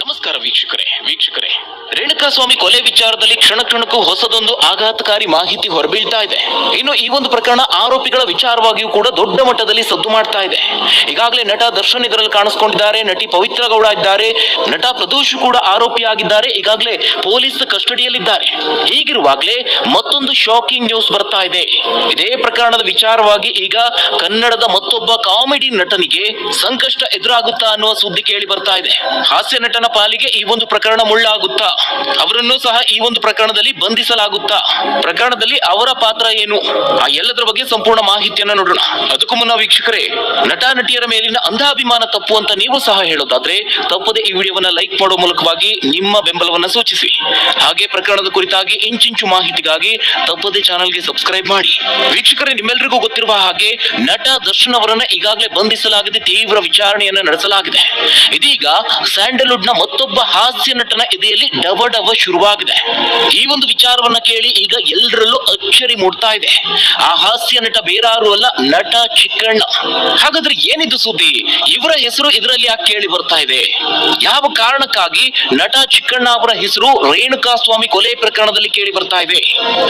ನಮಸ್ಕಾರ ವೀಕ್ಷಕರೇ ರೇಣುಕಾಸ್ವಾಮಿ ಕೊಲೆ ವಿಚಾರದಲ್ಲಿ ಕ್ಷಣಕ್ಕೂ ಹೊಸದೊಂದು ಆಘಾತಕಾರಿ ಮಾಹಿತಿ ಹೊರಬೀಳ್ತಾ ಇದೆ. ಇನ್ನು ಈ ಒಂದು ಪ್ರಕರಣ ಆರೋಪಿಗಳ ವಿಚಾರವಾಗಿಯೂ ಕೂಡ ದೊಡ್ಡ ಮಟ್ಟದಲ್ಲಿ ಸದ್ದು ಮಾಡ್ತಾ ಇದೆ. ಈಗಾಗಲೇ ನಟ ದರ್ಶನ್ ಇದರಲ್ಲಿ ಕಾಣಿಸ್ಕೊಂಡಿದ್ದಾರೆ, ನಟಿ ಪವಿತ್ರ ಗೌಡ ಇದ್ದಾರೆ, ನಟ ಪ್ರದೋಷ್ ಕೂಡ ಆರೋಪಿಯಾಗಿದ್ದಾರೆ. ಈಗಾಗಲೇ ಪೊಲೀಸ್ ಕಸ್ಟಡಿಯಲ್ಲಿದ್ದಾರೆ. ಹೀಗಿರುವಾಗಲೇ ಮತ್ತೊಂದು ಶಾಕಿಂಗ್ ನ್ಯೂಸ್ ಬರ್ತಾ ಇದೆ. ಇದೇ ಪ್ರಕರಣದ ವಿಚಾರವಾಗಿ ಈಗ ಕನ್ನಡದ ಮತ್ತೊಬ್ಬ ಕಾಮಿಡಿ ನಟನಿಗೆ ಸಂಕಷ್ಟ ಎದುರಾಗುತ್ತಾ ಅನ್ನುವ ಸುದ್ದಿ ಕೇಳಿ ಬರ್ತಾ ಇದೆ. ಹಾಸ್ಯ ನಟನ ಪಾಲಿಗೆ ಈ ಒಂದು ಪ್ರಕರಣ ಮುಳ್ಳಾಗುತ್ತಾ, ಅವರನ್ನು ಸಹ ಈ ಒಂದು ಪ್ರಕರಣದಲ್ಲಿ ಬಂಧಿಸಲಾಗುತ್ತಾ, ಪ್ರಕರಣದಲ್ಲಿ ಅವರ ಪಾತ್ರ ಏನು, ಆ ಎಲ್ಲದರ ಬಗ್ಗೆ ಸಂಪೂರ್ಣ ಮಾಹಿತಿಯನ್ನ ನೋಡೋಣ. ಅದಕ್ಕೂ ಮುನ್ನ ವೀಕ್ಷಕರೇ, ನಟ ನಟಿಯರ ಮೇಲಿನ ಅಂಧಾಭಿಮಾನ ತಪ್ಪು ಅಂತ ನೀವು ಸಹ ಹೇಳೋದಾದ್ರೆ ತಪ್ಪದೆ ಈ ವಿಡಿಯೋವನ್ನ ಲೈಕ್ ಮಾಡುವ ಮೂಲಕವಾಗಿ ನಿಮ್ಮ ಬೆಂಬಲವನ್ನ ಸೂಚಿಸಿ. ಹಾಗೆ ಪ್ರಕರಣದ ಕುರಿತಾಗಿ ಇಂಚಿಂಚು ಮಾಹಿತಿಗಾಗಿ ತಪ್ಪದೆ ಚಾನೆಲ್ಗೆ ಸಬ್ಸ್ಕ್ರೈಬ್ ಮಾಡಿ. ವೀಕ್ಷಕರೇ, ನಿಮ್ಮೆಲ್ಲರಿಗೂ ಗೊತ್ತಿರುವ ಹಾಗೆ ನಟ ದರ್ಶನ್ ಅವರನ್ನ ಈಗಾಗಲೇ ಬಂಧಿಸಲಾಗಿದೆ, ತೀವ್ರ ವಿಚಾರಣೆಯನ್ನ ನಡೆಸಲಾಗಿದೆ. ಇದೀಗ ಸ್ಯಾಂಡಲ್ವುಡ್ ನ ಮತ್ತೊಬ್ಬ ಹಾಸ್ಯ ನಟನ ಎದೆಯಲ್ಲಿ ಡಬ ಶುರುವಾಗಿದೆ. ಈ ಒಂದು ವಿಚಾರವನ್ನ ಕೇಳಿ ಈಗ ಎಲ್ಲರಲ್ಲೂ ಅಚ್ಚರಿ ಮೂಡ್ತಾ ಇದೆ. ಆ ಹಾಸ್ಯ ನಟ ಬೇರಾರು ಅಲ್ಲ, ನಟ ಚಿಕ್ಕಣ್ಣ. ಹಾಗಾದ್ರೆ ಏನಿದು ಸುದ್ದಿ? ಇವರ ಹೆಸರು ಇದರಲ್ಲಿ ಯಾಕೆ ಕೇಳಿ ಬರ್ತಾ ಇದೆ? ಯಾವ ಕಾರಣಕ್ಕಾಗಿ ನಟ ಚಿಕ್ಕಣ್ಣ ಅವರ ಹೆಸರು ರೇಣುಕಾಸ್ವಾಮಿ ಕೊಲೆ ಪ್ರಕರಣದಲ್ಲಿ ಕೇಳಿ ಬರ್ತಾ ಇದೆ?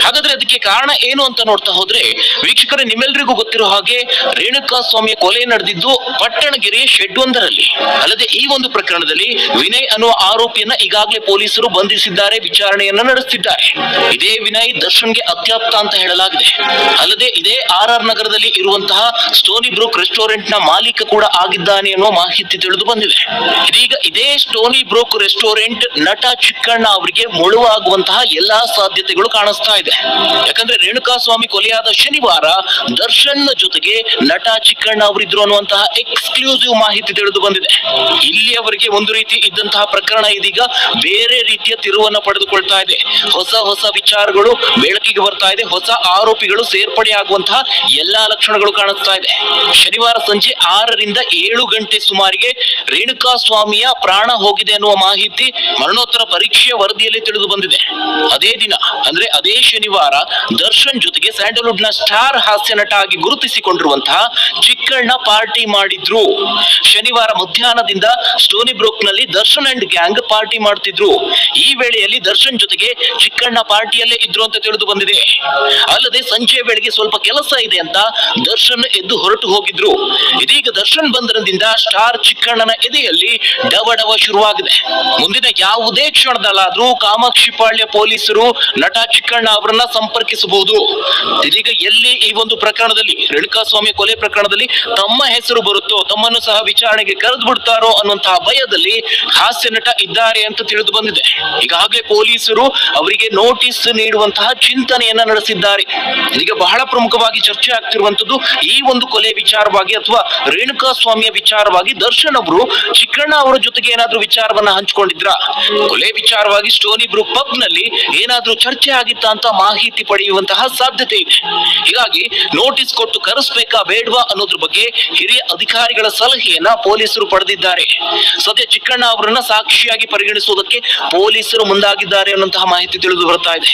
ಹಾಗಾದ್ರೆ ಅದಕ್ಕೆ ಕಾರಣ ಏನು ಅಂತ ನೋಡ್ತಾ ಹೋದ್ರೆ ವೀಕ್ಷಕರೇ, ನಿಮ್ಮೆಲ್ಲರಿಗೂ ಗೊತ್ತಿರೋ ಹಾಗೆ ರೇಣುಕಾಸ್ವಾಮಿಯ ಕೊಲೆ ನಡೆದಿದ್ದು ಪಟ್ಟಣಗೆರೆಯ ಶೆಡ್ ಒಂದರಲ್ಲಿ. ಅಲ್ಲದೆ ಈ ಒಂದು ಪ್ರಕರಣದಲ್ಲಿ ವಿನಯ್ ಅನ್ನುವ ಆರೋಪಿಯನ್ನ ಈಗಾಗಲೇ ಪೊಲೀಸರು ಬಂಧಿಸಿದ್ದಾರೆ, ವಿಚಾರಣೆಯನ್ನ ನಡೆಸುತ್ತಿದ್ದಾರೆ. ಇದೇ ವಿನಯ್ ದರ್ಶನ್ಗೆ ಅತ್ಯಾಪ್ತ ಅಂತ ಹೇಳಲಾಗಿದೆ. ಅಲ್ಲದೆ ಇದೇ ಆರ್ ನಗರದಲ್ಲಿ ಇರುವಂತಹ ಸ್ಟೋನಿ ಬ್ರೂಕ್ ರೆಸ್ಟೋರೆಂಟ್ ನ ಮಾಲೀಕ ಕೂಡ ಆಗಿದ್ದಾನೆ ಅನ್ನುವ ಮಾಹಿತಿ ತಿಳಿದು ಬಂದಿದೆ. ಇದೀಗ ಇದೇ ಸ್ಟೋನಿ ಬ್ರೂಕ್ ರೆಸ್ಟೋರೆಂಟ್ ನಟ ಚಿಕ್ಕಣ್ಣ ಅವರಿಗೆ ಮುಳುವಾಗುವಂತಹ ಎಲ್ಲಾ ಸಾಧ್ಯತೆಗಳು ಕಾಣಿಸ್ತಾ ಇದೆ. ಯಾಕಂದ್ರೆ ರೇಣುಕಾಸ್ವಾಮಿ ಕೊಲೆಯಾದ ಶನಿವಾರ ದರ್ಶನ್ ಜೊತೆಗೆ ನಟ ಚಿಕ್ಕಣ್ಣ ಅವರಿದ್ರು ಅನ್ನುವಂತಹ ಎಕ್ಸ್ಕ್ಲೂಸಿವ್ ಮಾಹಿತಿ ತಿಳಿದು ಬಂದಿದೆ. ಇಲ್ಲಿಯವರೆಗೆ ಒಂದು ರೀತಿ ಇದ್ದಂತಹ ಪ್ರಕರಣ ಇದೀಗ ಬೇರೆ ರೀತಿಯ ತಿರುವನ್ನ ಪಡೆದುಕೊಳ್ತಾ ಇದೆ. ಹೊಸ ವಿಚಾರಗಳು ಬೆಳಕಿಗೆ ಬರ್ತಾ ಇದೆ. ಹೊಸ ಆರೋಪಿಗಳು ಸೇರ್ಪಡೆಯಾಗುವಂತಹ ಎಲ್ಲಾ ಲಕ್ಷಣಗಳು ಕಾಣಿಸ್ತಾ ಇದೆ. ಶನಿವಾರ ಸಂಜೆ 6 ರಿಂದ 7 ಗಂಟೆ ಸುಮಾರಿಗೆ ರೇಣುಕಾಸ್ವಾಮಿಯ ಪ್ರಾಣ ಹೋಗಿದೆ ಅನ್ನುವ ಮಾಹಿತಿ ಮರಣೋತ್ತರ ಪರೀಕ್ಷೆಯ ವರದಿಯಲ್ಲಿ ತಿಳಿದು ಬಂದಿದೆ. ಅದೇ ದಿನ ಅಂದ್ರೆ ಅದೇ ಶನಿವಾರ ದರ್ಶನ್ ಜೊತೆಗೆ ಸ್ಯಾಂಡಲ್ವುಡ್ ನ ಸ್ಟಾರ್ ಹಾಸ್ಯ ನಟ ಆಗಿ ಗುರುತಿಸಿಕೊಂಡಿರುವಂತಹ ಚಿಕ್ಕಣ್ಣ ಪಾರ್ಟಿ ಮಾಡಿದ್ರು. ಶನಿವಾರ ಮಧ್ಯಾಹ್ನದಿಂದ ಸ್ಟೋನಿ ಬ್ರೂಕ್ ನಲ್ಲಿ ದರ್ಶನ್ ಅಂಡ್ ಗ್ಯಾಂಗ್ ಪಾರ್ಟಿ ಮಾಡ್ತಿದ್ರು. ಈ ವೇಳೆಯಲ್ಲಿ ದರ್ಶನ್ ಜೊತೆಗೆ ಚಿಕ್ಕಣ್ಣ ಪಾರ್ಟಿಯಲ್ಲೇ ಇದ್ರು ಅಂತ ತಿಳಿದು ಬಂದಿದೆ. ಅಲ್ಲದೆ ಸಂಜೆ ವೇಳೆಗೆ ಸ್ವಲ್ಪ ಕೆಲಸ ಇದೆ ಅಂತ ದರ್ಶನ್ ಎದ್ದು ಹೊರಟು ಹೋಗಿದ್ರು. ಇದೀಗ ದರ್ಶನ್ ಬಂಧನದಿಂದ ಸ್ಟಾರ್ ಚಿಕ್ಕಣ್ಣನ ಎದೆಯಲ್ಲಿ ಡವ ಶುರುವಾಗಿದೆ. ಮುಂದಿನ ಯಾವುದೇ ಕ್ಷಣದಲ್ಲಾದ್ರೂ ಕಾಮಾಕ್ಷಿಪಾಳ್ಯ ಪೊಲೀಸರು ನಟ ಚಿಕ್ಕಣ್ಣ ಅವರನ್ನ ಸಂಪರ್ಕಿಸಬಹುದು. ಇದೀಗ ಎಲ್ಲಿ ಈ ಒಂದು ಪ್ರಕರಣದಲ್ಲಿ ರೇಣುಕಾಸ್ವಾಮಿ ಕೊಲೆ ಪ್ರಕರಣದಲ್ಲಿ ತಮ್ಮ ಹೆಸರು ಬರುತ್ತೋ, ತಮ್ಮನ್ನು ಸಹ ವಿಚಾರಣೆಗೆ ಕರೆದು ಬಿಡ್ತಾರೋ ಅನ್ನುವಂತಹ ಭಯದಲ್ಲಿ ಹಾಸ್ಯ ನಟ ಇದ್ದಾರೆ ಅಂತ ತಿಳಿದು ಬಂದಿದೆ. ಈಗಾಗಲೇ ಪೊಲೀಸರು ಅವರಿಗೆ ನೋಟಿಸ್ ನೀಡುವಂತಹ ಚಿಂತನೆಯನ್ನ ನಡೆಸಿದ್ದಾರೆ. ಈಗ ಬಹಳ ಪ್ರಮುಖವಾಗಿ ಚರ್ಚೆ ಆಗ್ತಿರುವಂತದ್ದು ಈ ಒಂದು ಕೊಲೆ ವಿಚಾರವಾಗಿ ಅಥವಾ ರೇಣುಕಾಸ್ವಾಮಿಯ ವಿಚಾರವಾಗಿ ದರ್ಶನ್ ಅವರು ಚಿಕ್ಕಣ್ಣ ಅವರ ಜೊತೆಗೆ ಏನಾದ್ರೂ ವಿಚಾರವನ್ನ ಹಂಚಿಕೊಂಡಿದ್ರ, ಕೊಲೆ ವಿಚಾರವಾಗಿ ಸ್ಟೋನಿ ಬ್ರೂಕ್ ಪಬ್ ನಲ್ಲಿ ಏನಾದ್ರೂ ಚರ್ಚೆ ಆಗಿತ್ತ ಅಂತ ಮಾಹಿತಿ ಪಡೆಯುವಂತಹ ಸಾಧ್ಯತೆ ಇದೆ. ಹೀಗಾಗಿ ನೋಟಿಸ್ ಕೊಟ್ಟು ಕರೆಸಬೇಕಾ ಬೇಡವಾ ಅನ್ನೋದ್ರ ಬಗ್ಗೆ ಹಿರಿಯ ಅಧಿಕಾರಿಗಳ ಸಲಹೆಯನ್ನ ಪೊಲೀಸರು ಪಡೆದಿದ್ದಾರೆ. ಸದ್ಯ ಚಿಕ್ಕಣ್ಣ ಅವರನ್ನ ಸಾಕ್ಷಿಯಾಗಿ ಪರಿಗಣಿಸುವುದಕ್ಕೆ ಪೊಲೀಸರು ಮುಂದಾಗಿದ್ದಾರೆ ಅನ್ನುವಂತಹ ಮಾಹಿತಿ ತಿಳಿದು ಬರ್ತಾ ಇದೆ.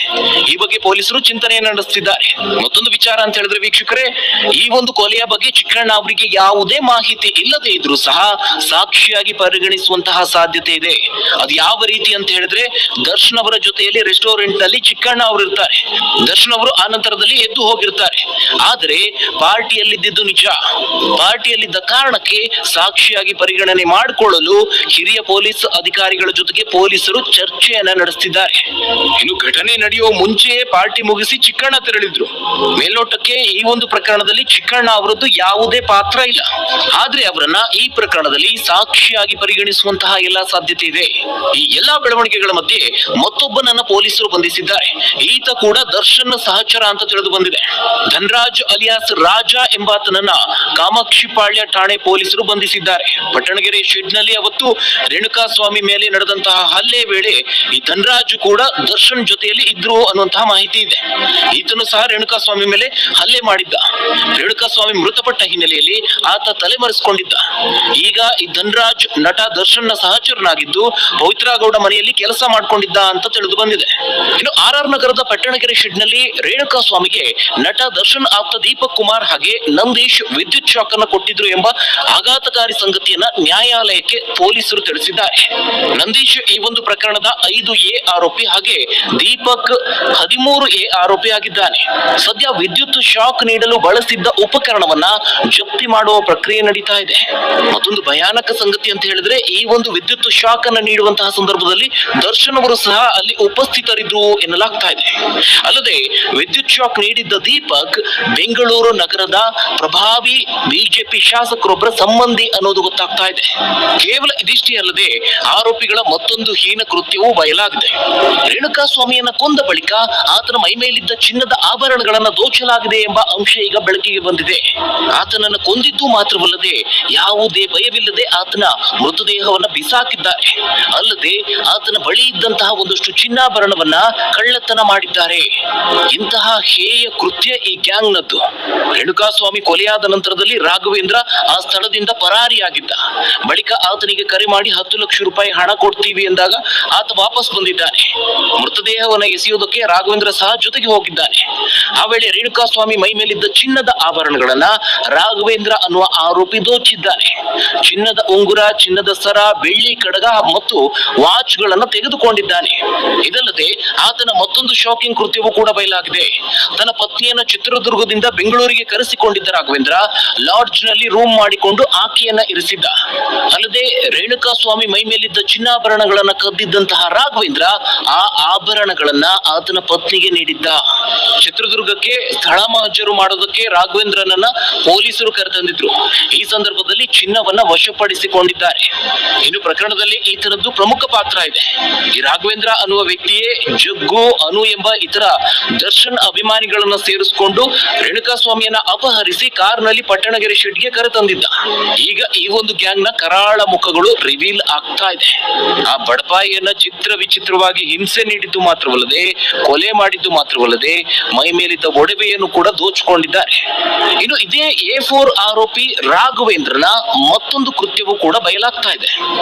ಈ ಬಗ್ಗೆ ಪೊಲೀಸರು ಚಿಂತನೆಯನ್ನು ನಡೆಸುತ್ತಿದ್ದಾರೆ. ಮತ್ತೊಂದು ವಿಚಾರ ಅಂತ ಹೇಳಿದ್ರೆ ವೀಕ್ಷಕರೇ, ಈ ಒಂದು ಕೊಲೆಯ ಬಗ್ಗೆ ಚಿಕ್ಕಣ್ಣ ಅವರಿಗೆ ಯಾವುದೇ ಮಾಹಿತಿ ಇಲ್ಲದೆ ಇದ್ರೂ ಸಹ ಸಾಕ್ಷಿಯಾಗಿ ಪರಿಗಣಿಸುವಂತಹ ಸಾಧ್ಯತೆ ಇದೆ. ಅದು ಯಾವ ರೀತಿ ಅಂತ ಹೇಳಿದ್ರೆ, ದರ್ಶನ್ ಅವರ ಜೊತೆಯಲ್ಲಿ ರೆಸ್ಟೋರೆಂಟ್ ನಲ್ಲಿ ಚಿಕ್ಕಣ್ಣ ಅವರು ಇರ್ತಾರೆ. ದರ್ಶನ್ ಅವರು ಆ ನಂತರದಲ್ಲಿ ಎದ್ದು ಹೋಗಿರ್ತಾರೆ. ಆದರೆ ಪಾರ್ಟಿಯಲ್ಲಿದ್ದು ನಿಜ. ಪಾರ್ಟಿಯಲ್ಲಿದ್ದ ಕಾರಣಕ್ಕೆ ಸಾಕ್ಷಿಯಾಗಿ ಪರಿಗಣನೆ ಮಾಡಿಕೊಳ್ಳಲು ಹಿರಿಯ ಪೊಲೀಸ್ ಅಧಿಕಾರಿಗಳ ಜೊತೆಗೆ ಪೊಲೀಸರು ಚರ್ಚೆಯನ್ನ ನಡೆಸುತ್ತಿದ್ದಾರೆ. ಇನ್ನು ಘಟನೆ ನಡೆಯುವ ಮುಂಚೆಯೇ ಪಾರ್ಟಿ ಮುಗಿಸಿ ಚಿಕ್ಕಣ್ಣ ತೆರಳಿದ್ರು. ಮೇಲ್ನೋಟಕ್ಕೆ ಈ ಒಂದು ಪ್ರಕರಣದಲ್ಲಿ ಚಿಕ್ಕಣ್ಣ ಅವರದ್ದು ಯಾವುದೇ ಪಾತ್ರ ಇಲ್ಲ. ಆದ್ರೆ ಅವರನ್ನ ಈ ಪ್ರಕರಣದಲ್ಲಿ ಸಾಕ್ಷಿಯಾಗಿ ಪರಿಗಣಿಸುವಂತಹ ಎಲ್ಲಾ ಸಾಧ್ಯತೆ ಇದೆ. ಈ ಎಲ್ಲಾ ಬೆಳವಣಿಗೆಗಳ ಮಧ್ಯೆ ಮತ್ತೊಬ್ಬನನ್ನ ಪೊಲೀಸರು ಬಂಧಿಸಿದ್ದಾರೆ. ಈತ ಕೂಡ ದರ್ಶನ್ ಸಹಚರ ಅಂತ ತಿಳಿದು ಬಂದಿದೆ. ಧನರಾಜ್ ಅಲಿಯಾಸ್ ರಾಜ ಎಂಬಾತನನ್ನ ಕಾಮಾಕ್ಷಿಪಾಳ್ಯ ಠಾಣೆ ಪೊಲೀಸರು ಬಂಧಿಸಿದ್ದಾರೆ. ಪಟ್ಟಣಗೆರೆ ಶೆಡ್ ನಲ್ಲಿ ಅವತ್ತು ರೇಣುಕಾಸ್ವಾಮಿ ಮೇಲೆ ನಡೆದಂತಹ ಹಲ್ಲೆ ವೇಳೆ ಈ ಧನರಾಜ್ ಕೂಡ ದರ್ಶನ್ ಜೊತೆಯಲ್ಲಿ ಇದ್ರು ಅನ್ನುವಂತಹ ಮಾಹಿತಿ ಇದೆ. ಈತನು ಸಹ ರೇಣುಕಾಸ್ವಾಮಿ ಮೇಲೆ ಹಲ್ಲೆ ಮಾಡಿದ್ದ. ರೇಣುಕಾಸ್ವಾಮಿ ಮೃತಪಟ್ಟ ಹಿನ್ನೆಲೆಯಲ್ಲಿ ಆತ ತಲೆಮರೆಸಿಕೊಂಡಿದ್ದ. ಈಗ ಈ ಧನರಾಜ್ ನಟ ದರ್ಶನ್ ನ ಸಹಚರನಾಗಿದ್ದು ಪವಿತ್ರ ಗೌಡ ಮನೆಯಲ್ಲಿ ಕೆಲಸ ಮಾಡ್ಕೊಂಡಿದ್ದ ಅಂತ ತಿಳಿದು ಬಂದಿದೆ. ಇನ್ನು ಆರ್ ನಗರದ ಪಟ್ಟಣಗೆರೆ ಶೆಡ್ ನಲ್ಲಿ ರೇಣುಕಾಸ್ವಾಮಿಗೆ ನಟ ದರ್ಶನ್ ಆಪ್ತ ದೀಪಕ್ ಕುಮಾರ್ ಹಾಗೆ ನಂದೀಶ್ ವಿದ್ಯುತ್ ಶಾಕ್ ಅನ್ನು ಕೊಟ್ಟಿದ್ರು ಎಂಬ ಆಘಾತಕಾರಿ ಸಂಗತಿಯನ್ನ ನ್ಯಾಯಾಲಯಕ್ಕೆ ಪೊಲೀಸರು ತಿಳಿಸಿದ್ದಾರೆ. ಆಗಿದ್ದಾರೆ. ನಂದೀಶ್ ಈ ಒಂದು ಪ್ರಕರಣದ 5A ಆರೋಪಿ, ಹಾಗೆ ದೀಪಕ್ 13A ಆರೋಪಿ ಆಗಿದ್ದಾನೆ. ಸದ್ಯ ವಿದ್ಯುತ್ ಶಾಕ್ ನೀಡಲು ಬಳಸಿದ್ದ ಉಪಕರಣವನ್ನ ಜಪ್ತಿ ಮಾಡುವ ಪ್ರಕ್ರಿಯೆ ನಡೀತಾ ಇದೆ. ಮತ್ತೊಂದು ಭಯಾನಕ ಸಂಗತಿ ಅಂತ ಹೇಳಿದ್ರೆ, ಈ ಒಂದು ವಿದ್ಯುತ್ ಶಾಕ್ ಅನ್ನು ನೀಡುವಂತಹ ಸಂದರ್ಭದಲ್ಲಿ ದರ್ಶನ್ ಅವರು ಸಹ ಅಲ್ಲಿ ಉಪಸ್ಥಿತರಿದ್ರು ಎನ್ನಲಾಗ್ತಾ ಇದೆ. ಅಲ್ಲದೆ ವಿದ್ಯುತ್ ಶಾಕ್ ನೀಡಿದ್ದ ದೀಪಕ್ ಬೆಂಗಳೂರು ನಗರದ ಪ್ರಭಾವಿ ಬಿಜೆಪಿ ಶಾಸಕರೊಬ್ಬರ ಸಂಬಂಧಿ ಅನ್ನೋದು ಗೊತ್ತಾಗ್ತಾ ಇದೆ. ಕೇವಲ ಇದಿಷ್ಟೇ ಅಲ್ಲದೆ ಆರೋಪಿಗಳ ಮತ್ತೊಂದು ಹೀನ ಕೃತ್ಯವೂ ಬಯಲಾಗಿದೆ. ರೇಣುಕಾ ಸ್ವಾಮಿಯನ್ನ ಕೊಂದ ಬಳಿಕ ಆತನ ಮೈಮೇಲಿದ್ದ ಚಿನ್ನದ ಆಭರಣಗಳನ್ನ ದೋಚಲಾಗಿದೆ ಎಂಬ ಅಂಶ ಈಗ ಬೆಳಕಿಗೆ ಬಂದಿದೆ. ಆತನನ್ನ ಕೊಂದಿದ್ದು ಮಾತ್ರವಲ್ಲದೆ ಯಾವುದೇ ಭಯವಿಲ್ಲದೆ ಆತನ ಮೃತದೇಹವನ್ನ ಬಿಸಾಕಿದ್ದಾರೆ. ಅಲ್ಲದೆ ಆತನ ಬಳಿ ಇದ್ದಂತಹ ಒಂದಷ್ಟು ಚಿನ್ನಾಭರಣವನ್ನ ಕಳ್ಳತನ ಮಾಡಿದ್ದಾರೆ. ಇಂತಹ ಹೇಯ ಕೃತ್ಯ ಈ ಗ್ಯಾಂಗ್ನದ್ದು. ರೇಣುಕಾ ಸ್ವಾಮಿ ಕೊಲೆಯಾದ ನಂತರದಲ್ಲಿ ರಾಘವೇಂದ್ರ ಆ ಸ್ಥಳದಿಂದ ಪರಾರಿಯಾಗಿದ್ದ. ಬಳಿಕ ಆತನಿಗೆ ಕರೆ ಮಾಡಿ 10 ಲಕ್ಷ ರೂಪಾಯಿ ಹಣ ಕೊಡ್ತೀವಿ ಎಂದಾಗ ಆತ ವಾಪಸ್ ಬಂದಿದ್ದಾನೆ. ಮೃತದೇಹವನ್ನ ಎಸೆಯುವುದಕ್ಕೆ ರಾಘವೇಂದ್ರ ಸಹ ಜೊತೆಗೆ ಹೋಗಿದ್ದಾನೆ. ಆ ವೇಳೆ ರೇಣುಕಾ ಸ್ವಾಮಿ ಮೈ ಮೇಲಿದ್ದ ಚಿನ್ನದ ಆಭರಣಗಳನ್ನ ರಾಘವೇಂದ್ರ ಅನ್ನುವ ಆರೋಪಿ ದೋಚಿದ್ದಾನೆ. ಚಿನ್ನದ ಉಂಗುರ, ಚಿನ್ನದ ಸರ, ಬೆಳ್ಳಿ ಕಡಗ ಮತ್ತು ವಾಚ್ ಗಳನ್ನ ತೆಗೆದುಕೊಂಡಿದ್ದಾನೆ. ಇದಲ್ಲದೆ ಆತನ ಮತ್ತೊಂದು ಶಾಕಿಂಗ್ ಕೃತ್ಯವೂ ಕೂಡ ಬಯಲಾಗಿದೆ. ತನ್ನ ಪತ್ನಿಯನ್ನ ಚಿತ್ರದುರ್ಗದಿಂದ ಬೆಂಗಳೂರಿಗೆ ಕರೆಸಿಕೊಂಡಿದ್ದ ರಾಘವೇಂದ್ರ ಲಾಡ್ಜ್ ನಲ್ಲಿ ರೂಮ್ ಮಾಡಿಕೊಂಡು ಆಕೆಯನ್ನ ಇರಿಸಿದ್ದ. ಅಲ್ಲದೆ ರೇಣುಕಾ ಸ್ವಾಮಿ ಮೈ ಮೇಲಿದ್ದ ಚಿನ್ನಾಭರಣಗಳನ್ನ ಕದ್ದಿದ್ದಂತಹ ರಾಘವೇಂದ್ರ ಆ ಆಭರಣಗಳನ್ನ ಆತನ ಪತ್ನಿಗೆ ನೀಡಿದ್ದ. ಚಿತ್ರದುರ್ಗಕ್ಕೆ ಸ್ಥಳ ಮಹಜರು ಮಾಡೋದಕ್ಕೆ ರಾಘವೇಂದ್ರನನ್ನ ಪೊಲೀಸರು ಕರೆತಂದಿದ್ರು. ಈ ಸಂದರ್ಭದಲ್ಲಿ ಚಿನ್ನವನ್ನ ವಶಪಡಿಸಿಕೊಂಡಿದ್ದಾರೆ. ಇನ್ನು ಪ್ರಕರಣದಲ್ಲಿ ಈತನದ್ದು ಪ್ರಮುಖ ಪಾತ್ರ ಇದೆ. ಈ ರಾಘವೇಂದ್ರ ಅನ್ನುವ ವ್ಯಕ್ತಿಯೇ ಜಗ್ಗು, ಅನು ಎಂಬ ಇತರ ದರ್ಶನ್ ಅಭಿಮಾನಿಗಳನ್ನ ಸೇರಿಸಿಕೊಂಡು ರೇಣುಕಾ ಸ್ವಾಮಿಯನ್ನ ಅಪಹರಿಸಿ ಕಾರ್ನಲ್ಲಿ ಪಟ್ಟಣಗೆರೆ ಶೆಡ್ಗೆ ಕರೆತಂದಿದ್ದ. ಈಗ ಈ ಒಂದು ಗ್ಯಾಂಗ್ ನ ಕರಾಳ ಮುಖಗಳು ರಿವೀಲ್ ಆಗ್ತಾ ಇದೆ. ಆ ಬಡಪಾಯಿಯನ್ನ ಚಿತ್ರ ವಿಚಿತ್ರವಾಗಿ ಹಿಂಸೆ ನೀಡಿದ್ದು ಮಾತ್ರವಲ್ಲದೆ, ಕೊಲೆ ಮಾಡಿದ್ದು ಮಾತ್ರವಲ್ಲದೆ, ಮೈ ಮೇಲಿದ್ದ ಒಡವೆಯನ್ನು ಕೂಡ ದೋಚಿಕೊಂಡಿದ್ದಾರೆ. ಇನ್ನು ಇದೇ A4 ಆರೋಪಿ ರಾಘವೇಂದ್ರನ ಮತ್ತೊಂದು ಕೃತ್ಯವೂ ಕೂಡ ಬಯಲಾಗ್ತಾ ಇದೆ.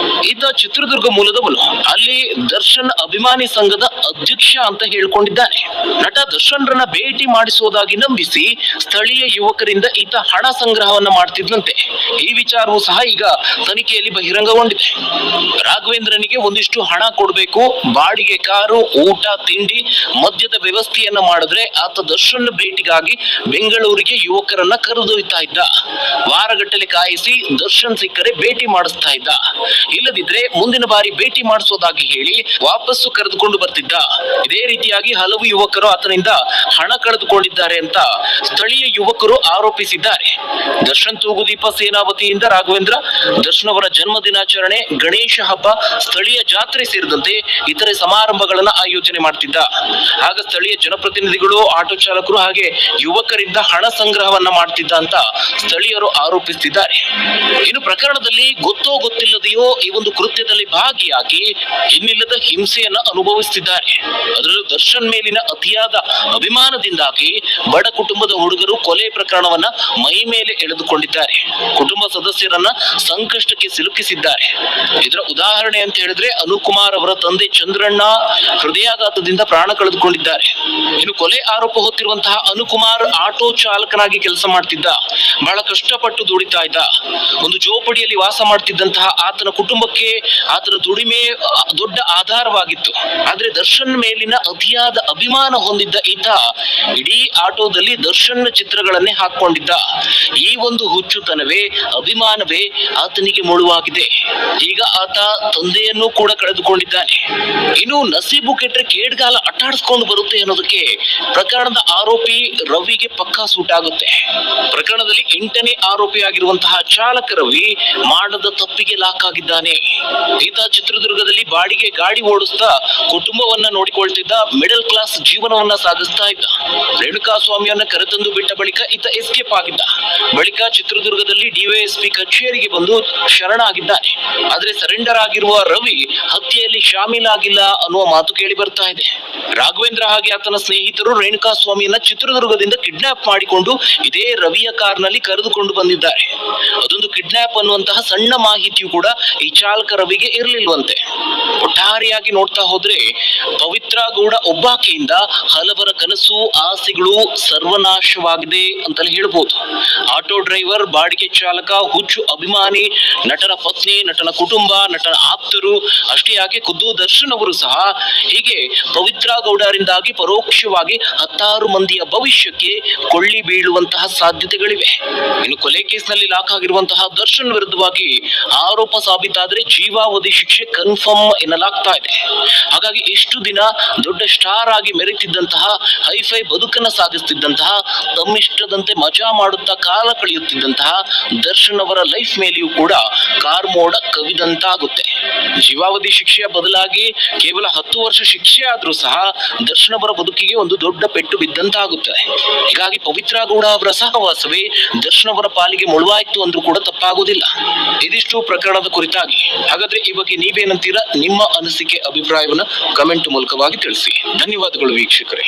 ಈತ ಚಿತ್ರದುರ್ಗ ಮೂಲದವನು. ಅಲ್ಲಿ ದರ್ಶನ್ ಅಭಿಮಾನಿ ಸಂಘದ ಅಧ್ಯಕ್ಷ ಅಂತ ಹೇಳ್ಕೊಂಡಿದ್ದಾನೆ. ನಟ ದರ್ಶನ್ರನ್ನ ಭೇಟಿ ಮಾಡಿಸುವುದಾಗಿ ನಂಬಿಸಿ ಸ್ಥಳೀಯ ಯುವಕರಿಂದ ಈತ ಹಣ ಸಂಗ್ರಹವನ್ನ ಮಾಡ್ತಿದ್ದಂತೆ. ಈ ವಿಚಾರವೂ ಸಹ ಈಗ ತನಿಖೆಯಲ್ಲಿ ಬಹಿರಂಗಗೊಂಡಿದೆ. ರಾಘವೇಂದ್ರನಿಗೆ ಒಂದಿಷ್ಟು ಹಣ ಕೊಡಬೇಕು, ಬಾಡಿಗೆ ಕಾರು, ಊಟ ತಿಂಡಿ, ಮದ್ಯದ ವ್ಯವಸ್ಥೆಯನ್ನ ಮಾಡಿದ್ರೆ ಆತ ದರ್ಶನ್ ಭೇಟಿಗಾಗಿ ಬೆಂಗಳೂರಿಗೆ ಯುವಕರನ್ನ ಕರೆದೊಯ್ತಾ ಇದ್ದ. ವಾರಗಟ್ಟಲೆ ಕಾಯಿಸಿ ದರ್ಶನ್ ಸಿಕ್ಕರೆ ಭೇಟಿ ಮಾಡಿಸ್ತಾ ಇದ್ದ. ಇಲ್ಲದಿದ್ರೆ ಮುಂದಿನ ಬಾರಿ ಭೇಟಿ ಮಾಡಿಸೋದಾಗಿ ಹೇಳಿ ವಾಪಸ್ಸು ಕರೆದುಕೊಂಡು ಬರ್ತಿದ್ದ. ಇದೇ ರೀತಿಯಾಗಿ ಹಲವು ಯುವಕರು ಆತನಿಂದ ಹಣ ಕಳೆದುಕೊಂಡಿದ್ದಾರೆ ಅಂತ ಸ್ಥಳೀಯ ಯುವಕರು ಆರೋಪಿಸಿದ್ದಾರೆ. ದರ್ಶನ್ ತೂಗುದೀಪ ಸೇನಾ ವತಿಯಿಂದ ರಾಘವೇಂದ್ರ ದರ್ಶನ್ ಅವರ ಜನ್ಮ ದಿನಾಚರಣೆ, ಗಣೇಶ ಹಬ್ಬ, ಸ್ಥಳೀಯ ಜಾತ್ರೆ ಸೇರಿದಂತೆ ಇತರೆ ಸಮಾರಂಭಗಳನ್ನ ಆಯೋಜನೆ ಮಾಡ್ತಿದ್ದ. ಆಗ ಸ್ಥಳೀಯ ಜನಪ್ರತಿನಿಧಿಗಳು, ಆಟೋ ಚಾಲಕರು ಹಾಗೆ ಯುವಕರಿಂದ ಹಣ ಸಂಗ್ರಹವನ್ನ ಮಾಡ್ತಿದ್ದ ಅಂತ ಸ್ಥಳೀಯರು ಆರೋಪಿಸುತ್ತಿದ್ದಾರೆ. ಇನ್ನು ಪ್ರಕರಣದಲ್ಲಿ ಗೊತ್ತೋ ಗೊತ್ತಿಲ್ಲದೆಯೋ ಈ ಒಂದು ಕೃತ್ಯದಲ್ಲಿ ಭಾಗಿಯಾಗಿ ಇನ್ನಿಲ್ಲದ ಹಿಂಸೆಯನ್ನ ಅನುಭವಿಸುತ್ತಿದ್ದಾರೆ. ಅದರಲ್ಲೂ ದರ್ಶನ್ ಮೇಲಿನ ಅತಿಯಾದ ಅಭಿಮಾನದಿಂದಾಗಿ ಬಡ ಕುಟುಂಬದ ಹುಡುಗರು ಕೊಲೆ ಪ್ರಕರಣವನ್ನ ಮೈ ಮೇಲೆ ಎಳೆದುಕೊಂಡಿದ್ದಾರೆ. ಕುಟುಂಬ ಸದಸ್ಯರನ್ನ ಸಂಕಷ್ಟಕ್ಕೆ ಸಿಲುಕಿಸಿದ್ದಾರೆ. ಇದರ ಉದಾಹರಣೆ ಅಂತ ಹೇಳಿದ್ರೆ ಅನುಕುಮಾರ್ ಅವರ ತಂದೆ ಚಂದ್ರಣ್ಣ ಹೃದಯಾಘಾತದಿಂದ ಪ್ರಾಣ ಕಳೆದುಕೊಂಡಿದ್ದಾರೆ. ಇನ್ನು ಕೊಲೆ ಆರೋಪ ಹೊತ್ತಿರುವಂತಹ ಅನುಕುಮಾರ್ ಆಟೋ ಚಾಲಕನಾಗಿ ಕೆಲಸ ಮಾಡ್ತಿದ್ದ. ಬಹಳ ಕಷ್ಟಪಟ್ಟು ದುಡಿತಾ ಇದ್ದ. ಒಂದು ಜೋಪಡಿಯಲ್ಲಿ ವಾಸ ಮಾಡ್ತಿದ್ದಂತಹ ಆತನ ಕುಟುಂಬಕ್ಕೆ ಆತನ ದುಡಿಮೆ ದೊಡ್ಡ ಆಧಾರವಾಗಿತ್ತು. ಆದ್ರೆ ದರ್ಶನ್ ಮೇಲಿನ ಅತಿಯಾದ ಅಭಿಮಾನ ಹೊಂದಿದ್ದ ಈತ ಇಡೀ ಆಟೋದಲ್ಲಿ ದರ್ಶನ್ ಚಿತ್ರಗಳನ್ನೇ ಹಾಕೊಂಡಿದ್ದ. ಈ ಒಂದು ಹುಚ್ಚುತನವೇ, ಅಭಿಮಾನವೇ ಆತನಿಗೆ ಮುಳುವಾಗಿದೆ. ಈಗ ಆತ ತಂದೆಯನ್ನು ಕೂಡ ಕಳೆದುಕೊಂಡಿದ್ದಾನೆ. ಇನ್ನು ನಸೀಬು ಕೆಟ್ಟರೆ ಕೇಡ್ಗಾಲ ಅಟ್ಟಾಡಿಸ್ಕೊಂಡು ಬರುತ್ತೆ ಅನ್ನೋದಕ್ಕೆ ಪ್ರಕರಣದ ಆರೋಪಿ ರವಿಗೆ ಪಕ್ಕಾ ಸೂಟ್ ಆಗುತ್ತೆ. ಪ್ರಕರಣದಲ್ಲಿ 8ನೇ ಆರೋಪಿ ಆಗಿರುವಂತಹ ಚಾಲಕ ರವಿ ಮಾಡದ ತಪ್ಪಿಗೆ ಲಾಕ್ ಆಗಿದ್ದಾನೆ. ಈತ ಚಿತ್ರದುರ್ಗದಲ್ಲಿ ಬಾಡಿಗೆ ಗಾಡಿ ಓಡಿಸ್ತಾ ಕುಟುಂಬವನ್ನ ನೋಡಿಕೊಳ್ತಿದ್ದ. ಮಿಡಲ್ ಕ್ಲಾಸ್ ಜೀವನವನ್ನ ಸಾಗಿಸ್ತಾ ಇದ್ದ. ರೇಣುಕಾ ಸ್ವಾಮಿಯನ್ನ ಕರೆತಂದು ಬಿಟ್ಟ ಬಳಿಕ ಈತ ಎಸ್ಕೇಪ್ ಆಗಿದ್ದ. ಬಳಿಕ ಚಿತ್ರದುರ್ಗದಲ್ಲಿ ಡಿವೈಎಸ್ಪಿ ಕಚೇರಿಗೆ ಬಂದು ಶರಣಾಗಿದ್ದಾನೆ. ಆದ್ರೆ ಸರೆಂಡರ್ ಆಗಿರುವ ರವಿ ಹತ್ಯೆಯಲ್ಲಿ ಶಾಮೀಲಾಗಿಲ್ಲ ಅನ್ನುವ ಮಾತು ಕೇಳಿ ಬರ್ತಾ ಇದೆ. ರಾಘವೇಂದ್ರ ಹಾಗೆ ಆತನ ಸ್ನೇಹಿತರು ರೇಣುಕಾ ಸ್ವಾಮಿಯನ್ನ ಚಿತ್ರದುರ್ಗದಿಂದ ಕಿಡ್ನಾಪ್ ಮಾಡಿಕೊಂಡು ಇದೇ ರವಿಯ ಕಾರ್ನಲ್ಲಿ ಕರೆದುಕೊಂಡು ಬಂದಿದ್ದಾರೆ. ಅದೊಂದು ಕಿಡ್ನಾಪ್ ಅನ್ನುವಂತಹ ಸಣ್ಣ ಮಾಹಿತಿಯು ಕೂಡ ಈ ಚಾಲಕ ರವಿಗೆ ಇರಲಿಲ್ವಂತೆ. ಒಟ್ಟಾರೆಯಾಗಿ ನೋಡ್ತಾ ಹೋದ್ರೆ ಪವಿತ್ರ ಗೌಡ ಒಬ್ಬಾಕೆಯಿಂದ ಹಲವರ ಕನಸು ಆಸೆಗಳು ಸರ್ವನಾಶವಾಗಿದೆ ಅಂತಲೇ ಹೇಳ್ಬೋದು. ಆಟೋ ಡ್ರೈವರ್, ಬಾಡಿಗೆ ಚಾಲಕ, ಹುಚ್ಚು ಅಭಿಮಾನಿ, ನಟನ ಪತ್ನಿ, ನಟನ ಕುಟುಂಬ, ನಟನ ಆಪ್ತರು, ಅಷ್ಟೇ ಯಾಕೆ ಖುದ್ದು ದರ್ಶನ್ ಅವರು ಸಹ ಹೀಗೆ ಪವಿತ್ರ ಗೌಡರಿಂದಾಗಿ ಪರೋಕ್ಷವಾಗಿ 10 ಮಂದಿಯ ಭವಿಷ್ಯಕ್ಕೆ ಕೊಳ್ಳಿ ಬೀಳುವಂತಹ ಸಾಧ್ಯತೆಗಳಿವೆ. ಇನ್ನು ಕೊಲೆ ಕೇಸ್ನಲ್ಲಿ ಲಾಕ್ ಆಗಿರುವಂತಹ ದರ್ಶನ್ ವಿರುದ್ಧವಾಗಿ ಆರೋಪ ಸಾಬೀತಾದ್ರೆ ಜೀವಾವಧಿ ಶಿಕ್ಷೆ ಕನ್ಫರ್ಮ್ ಎನ್ನಲಾಗ್ತಾ ಇದೆ. ಹಾಗಾಗಿ ಇಷ್ಟು ದಿನ ದೊಡ್ಡ ಸ್ಟಾರ್ ಆಗಿ ಮೆರೆತಿದ್ದಂತಹ, ಹೈಫೈ ಬದುಕನ್ನ ಸಾಗಿಸುತ್ತಿದ್ದಂತಹ, ತಮ್ಮಿಷ್ಟದಂತೆ ಮಜಾ ಮಾಡುತ್ತಾ ಕಾಲ ಕಳೆಯುತ್ತಿದ್ದಂತಹ ದರ್ಶನ್ ಅವರ ಲೈಫ್ ಮೇಲೆಯೂ ಕೂಡ ಕಾರ್ಮೋಡ ಕವಿದಂತಾಗುತ್ತೆ. ಜೀವಾವಧಿ ಶಿಕ್ಷೆಯ ಬದಲಾಗಿ ಕೇವಲ 10 ವರ್ಷ ಶಿಕ್ಷೆ ಆದ್ರೂ ಸಹ ದರ್ಶನ್ ಅವರ ಬದುಕಿಗೆ ಒಂದು ದೊಡ್ಡ ಪೆಟ್ಟು ಬಿದ್ದಂತಾಗುತ್ತದೆ. ಹೀಗಾಗಿ ಪವಿತ್ರ ಗೌಡ ಅವರ ಸಹವಾಸವೇ ದರ್ಶನ್ ಅವರ ಪಾಲಿಗೆ ಮುಳುವಾಯ್ತು ಅಂದ್ರೂ ಕೂಡ ತಪ್ಪಾಗುವುದಿಲ್ಲ. ಇದಿಷ್ಟು ಪ್ರಕರಣದ ಕುರಿತಾಗಿ. ಹಾಗಾದ್ರೆ ಈ ಬಗ್ಗೆ ನೀವೇನಂತೀರಾ? ನಿಮ್ಮ ಅನಿಸಿಕೆ, ಅಭಿಪ್ರಾಯವನ್ನ ಕಮೆಂಟ್ ಮೂಲಕವಾಗಿ ತಿಳಿಸಿ. ಧನ್ಯವಾದಗಳು ವೀಕ್ಷಕರೇ.